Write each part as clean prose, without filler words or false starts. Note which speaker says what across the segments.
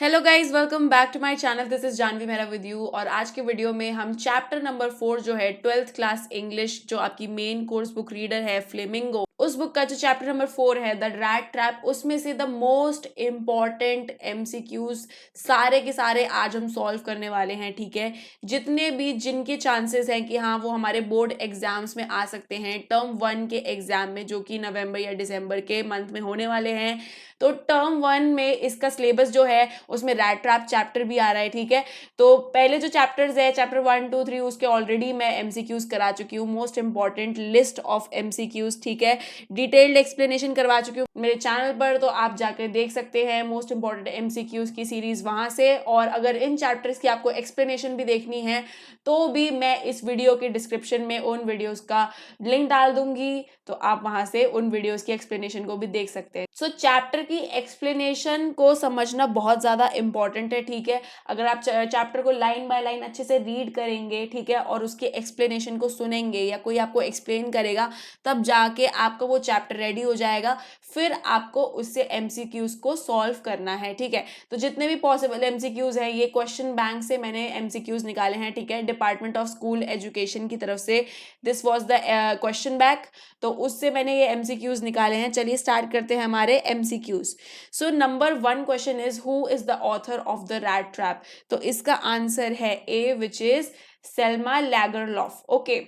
Speaker 1: Hello guys, welcome back to my channel. This is Jahnvi Mehra with you. और आज के video में हम चैप्टर नंबर 4 जो है 12th क्लास इंग्लिश, जो आपकी मेन कोर्स बुक रीडर है फ्लेमिंगो, उस बुक का जो चैप्टर नंबर 4 है द रैट ट्रैप, उसमें से द मोस्ट इम्पॉर्टेंट एमसीक्यूज सारे के सारे आज हम सॉल्व करने वाले हैं। ठीक है, जितने भी जिनके चांसेस हैं कि हाँ वो हमारे बोर्ड एग्जाम्स में आ सकते हैं, टर्म 1 के एग्जाम में, जो कि नवंबर या दिसंबर के मंथ में होने वाले हैं। तो टर्म 1 में इसका सिलेबस जो है उसमें रैट ट्रैप चैप्टर भी आ रहा है। ठीक है, तो पहले जो चैप्टर्स है चैप्टर 1 2 3 उसके ऑलरेडी मैं एमसीक्यूज करा चुकी हूँ, most important list of MCQs. ठीक है, डिटेल्ड एक्सप्लेनेशन करवा चुकी हूँ मेरे चैनल पर, तो आप जाकर देख सकते हैं मोस्ट इंपॉर्टेंट एमसीक्यूज की सीरीज वहां से। और अगर इन चैप्टर्स की आपको एक्सप्लेनेशन भी देखनी है तो भी मैं इस वीडियो के डिस्क्रिप्शन में उन वीडियोस का लिंक डाल दूंगी, तो आप वहां से उन वीडियोस की एक्सप्लेनेशन को भी देख सकते हैं। सो चैप्टर की एक्सप्लेनेशन को समझना बहुत ज्यादा इंपॉर्टेंट है। ठीक है, अगर आप चैप्टर को लाइन बाय लाइन अच्छे से रीड करेंगे, ठीक है, और उसके एक्सप्लेनेशन को सुनेंगे या कोई आपको एक्सप्लेन करेगा, तब जाके आपका वो चैप्टर रेडी हो जाएगा। फिर आपको उससे एमसीक्यूज को सॉल्व करना है। ठीक है, तो जितने भी पॉसिबल एमसीक्यूज है, ये क्वेश्चन बैंक से मैंने एमसीक्यूज निकाले हैं। ठीक है, डिपार्टमेंट ऑफ स्कूल एजुकेशन की तरफ से this was the question bank, तो उससे मैंने ये एमसीक्यूज निकाले हैं। चलिए स्टार्ट करते हैं हमारे MCQs. So number 1 question is who is the author of the rat trap. तो इसका आंसर है A, which is Selma Lagerlof. Okay,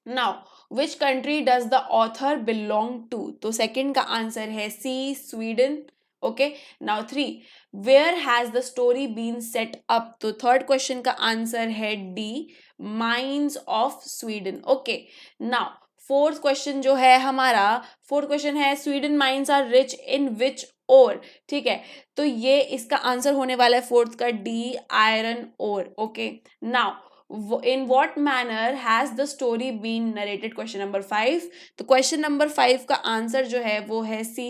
Speaker 1: now which country does the author belong to. तो सेकंड का आंसर है C, Sweden. Okay, now 3, where has the story been set up. तो third question का answer है D, mines of Sweden. Okay, now fourth question जो है हमारा, fourth question है Sweden mines are rich in which ore. ठीक है, तो ये इसका आंसर होने वाला है फोर्थ का D, iron ore. Okay, now in what manner has the story been narrated, question number 5। तो क्वेश्चन नंबर 5 का आंसर जो है वो है C,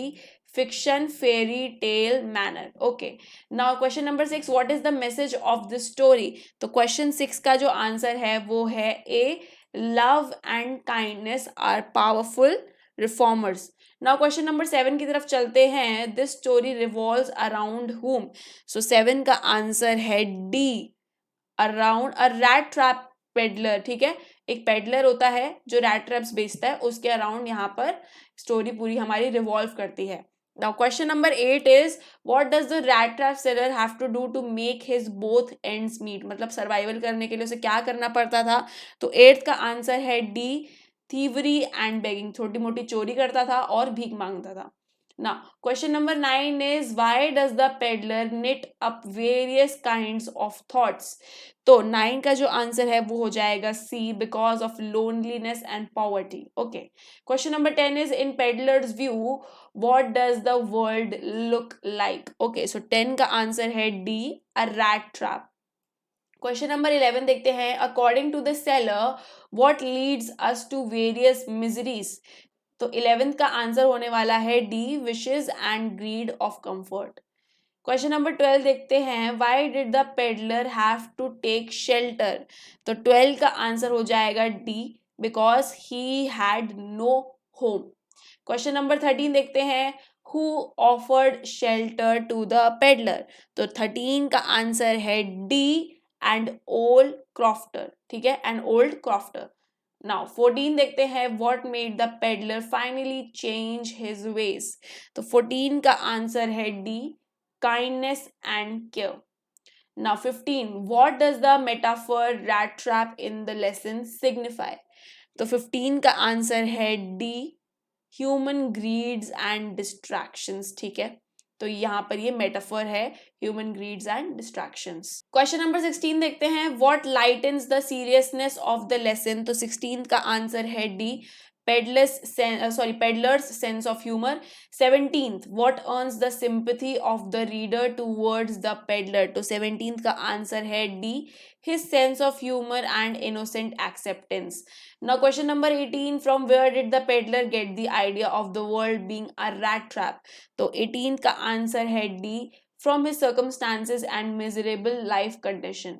Speaker 1: fiction fairy tale manner. Okay, now question number 6, what is the message of the story. तो question 6 का जो answer है वो है A, love and kindness are powerful reformers. Now question number 7 की तरफ चलते हैं, this story revolves around whom। सो 7 का आंसर है D, around a rat trap peddler. ठीक है, एक पेडलर होता है जो रैट ट्रैप्स बेचता है, उसके अराउंड यहाँ पर स्टोरी पूरी हमारी रिवॉल्व करती है। Now question number 8 is what does the rat trap seller have to do to make his both ends meet. मतलब सर्वाइवल करने के लिए उसे क्या करना पड़ता था। तो 8th का आंसर है डी, थीवरी एंड बेगिंग। छोटी मोटी चोरी करता था और भीख मांगता था। Now, question number 9 is why does the peddler knit up various kinds of thoughts। तो 9 का जो आंसर है वो हो जाएगा C, because of loneliness and poverty. Okay, question number 10 is in peddler's view what does the world look like. Okay, so 10 का answer है D, a rat trap. Question number 11 देखते हैं, according to the seller what leads us to various miseries. तो 11th का answer होने वाला है D, wishes and greed of comfort. Question number 12 देखते हैं, why did the peddler have to take shelter. तो 12 का आंसर हो जाएगा D, because he had no home. Question number 13 देखते हैं, who offered shelter to the peddler. तो 13 का आंसर है डी, एंड ओल्ड क्रॉफ्टर। ठीक है, एंड ओल्ड क्रॉफ्टर। नाउ 14 देखते हैं, what made the peddler finally change his veg. तो 14 का आंसर है D, kindness and care. Now 15, what does the metaphor rat trap in the lesson signify. तो 15 का answer है D, human grids and distractions. ठीक है, तो यहाँ पर ये मेटाफर है, human grids and distractions. Question number 16 देखते हैं, what lightens the seriousness of the lesson. तो 16 का आंसर है D, peddler's sense of humor। 17th, what earns the sympathy of the reader towards the peddler। तो 17th का answer है D, his sense of humor and innocent acceptance। Now question number 18, from where did the peddler get the idea of the world being a rat trap। तो 18th का answer है D, from his circumstances and miserable life condition।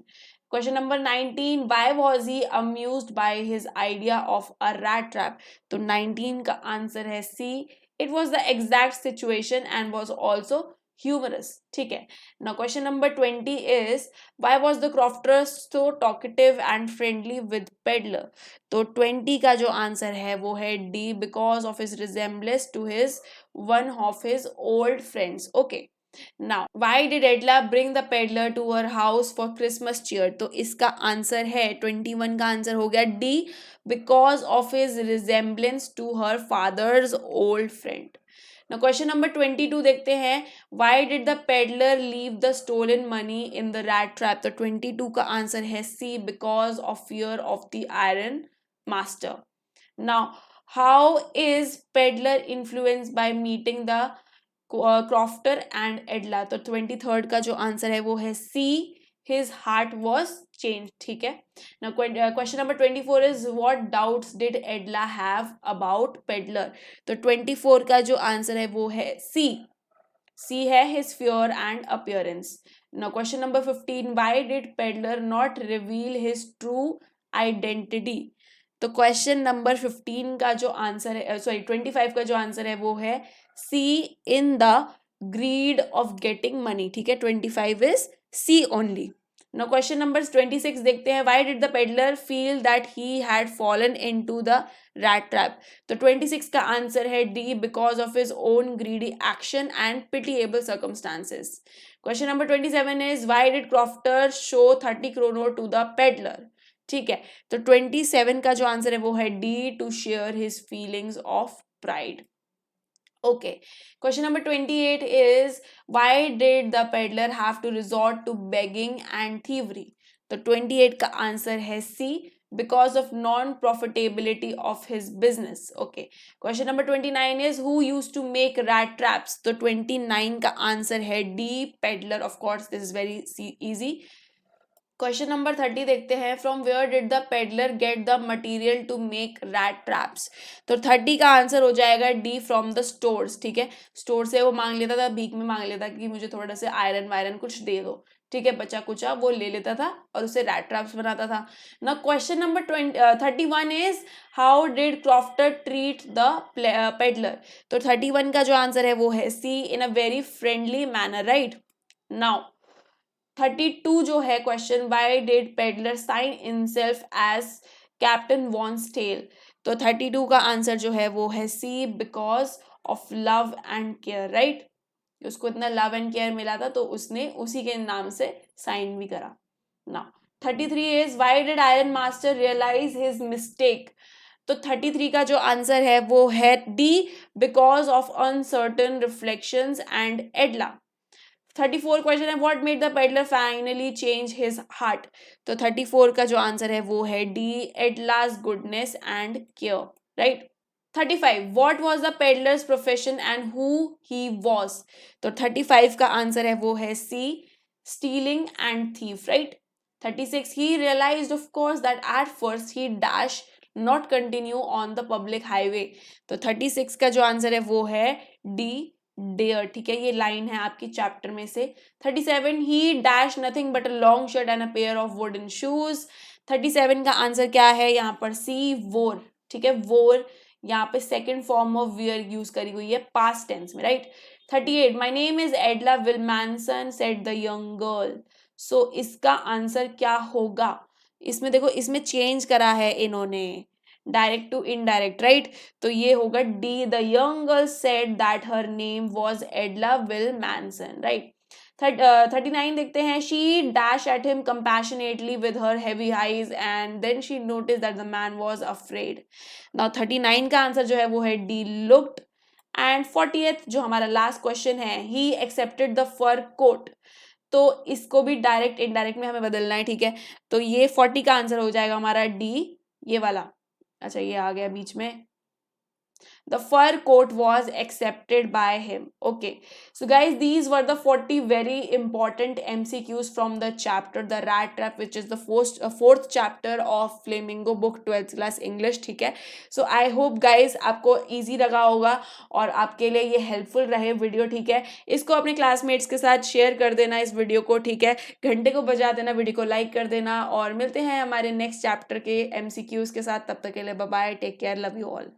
Speaker 1: Question number 19, why was he amused by his idea of a rat trap। तो 19 का answer है सी, it was the exact situation and was also humorous. ठीक है. Now question number 20 is why was the crofter so talkative and friendly with peddler? तो 20 का जो answer है वो है D, because of his resemblance to his one of his old friends. Okay. Now why did Edla bring the peddler to her house for Christmas cheer? तो इसका answer है 21 का आंसर हो गया D, because of his resemblance to her father's old friend. Now question number 22 देखते हैं. Why did the peddler leave the stolen money in the rat trap? तो 22 का आंसर है C, because of fear of the iron master. Now how is peddler influenced by meeting the crofter and Edla? तो 23rd का जो answer है वो है C, his heart was changed. ठीक है. Now question number 24 is what doubts did Edla have about peddler? तो 24 का जो आंसर है वो है C. C है his fear and appearance. Now question number 15, why did peddler not reveal his true identity? तो क्वेश्चन नंबर 15 का जो आंसर है 25 का जो आंसर है वो है C, in the greed of getting money. ठीक है. 25 is C only. Now question number 26 देखते हैं. Why did the peddler feel that he had fallen into the rat trap? तो 26 का आंसर है D, because of his own greedy action and pitiable circumstances. Question number 27 is why did crofter show 30 kroner to the peddler? ठीक है. तो 27 का जो answer है वो है D, to share his feelings of pride. Okay. Question number 28 is why did the peddler have to resort to begging and thievery? तो 28 का आंसर है C, because of non-profitability of his business. Okay. Question number 29 is who used to make rat traps? तो 29 का answer है D, peddler. Of course, this is very easy. Question number 30 देखते हैं. From where did the peddler get the material to make rat traps? तो 30 का answer हो जाएगा D, from the stores. ठीक है. स्टोर से वो मांग लेता था, भीख में मांग लेता कि मुझे थोड़ा से आयरन वायरन कुछ दे दो. ठीक है. बचा कुचा वो ले लेता था और उसे रैट ट्रैप्स बनाता था. ना question number 31 is how did crofter treat the peddler? तो 31 का जो आंसर है वो है C, in a very friendly manner. Right. Now 32 जो है question, why did peddler sign himself as captain von Stahl? तो 32 का आंसर जो है वो है C, because of love and care. Right. उसको इतना लव एंड केयर मिला था तो उसने उसी के नाम से साइन भी करा. Now 33 is why did iron master realize his mistake? तो 33 का जो आंसर है वो है D, because of uncertain reflections and Edla. 34 question है what made the peddler finally change his heart? तो 34 का जो आंसर है वो है D, Edla's goodness and care. Right. 35 what was the peddler's profession and who he was? तो 35 का answer है वो है C, stealing and thief. Right. 36 he realized of course that at first he dash not continue on the public highway. तो 36 का जो answer है वो है D, डेयर. ठीक है. ये लाइन है आपकी चैप्टर में से. 37 ही dash nothing but a long shirt and a pair of wooden shoes. 37 का आंसर क्या है यहाँ पर? C, वोर. ठीक है. वोर यहाँ पे second form of wear use करी हुई है पास्ट टेंस में. Right. 38 my name is Edla Willmansson said the young girl. So इसका आंसर क्या होगा? इसमें देखो, इसमें चेंज करा है इन्होंने डायरेक्ट टू इनडायरेक्ट. राइट. तो ये होगा D, the young girl said that her name was Edla Willmansson. Right. 39 देखते हैं. She dash at him compassionately with her heavy eyes and then she notice that the man was afraid. Now 39 का answer जो है वो है D, looked. And 40th जो हमारा last question है, he accepted the fur coat. तो इसको भी डायरेक्ट इनडायरेक्ट में हमें बदलना है. ठीक है. तो ये 40 का आंसर हो जाएगा हमारा D, ये वाला. अच्छा, ये आ गया बीच में. The fur coat was accepted by him. Okay. So guys, these were the 40 very important MCQs from the chapter The Rat Trap, which is the fourth chapter of Flamingo book 12th class English. ठीक है. So I hope guys आपको easy लगा होगा और आपके लिए ये helpful रहे वीडियो. ठीक है. इसको अपने classmates के साथ शेयर कर देना इस वीडियो को. ठीक है. घंटे को बजा देना, वीडियो को लाइक कर देना और मिलते हैं हमारे नेक्स्ट चैप्टर के MCQs के साथ. तब तक के लिए bye bye, take care, love you all.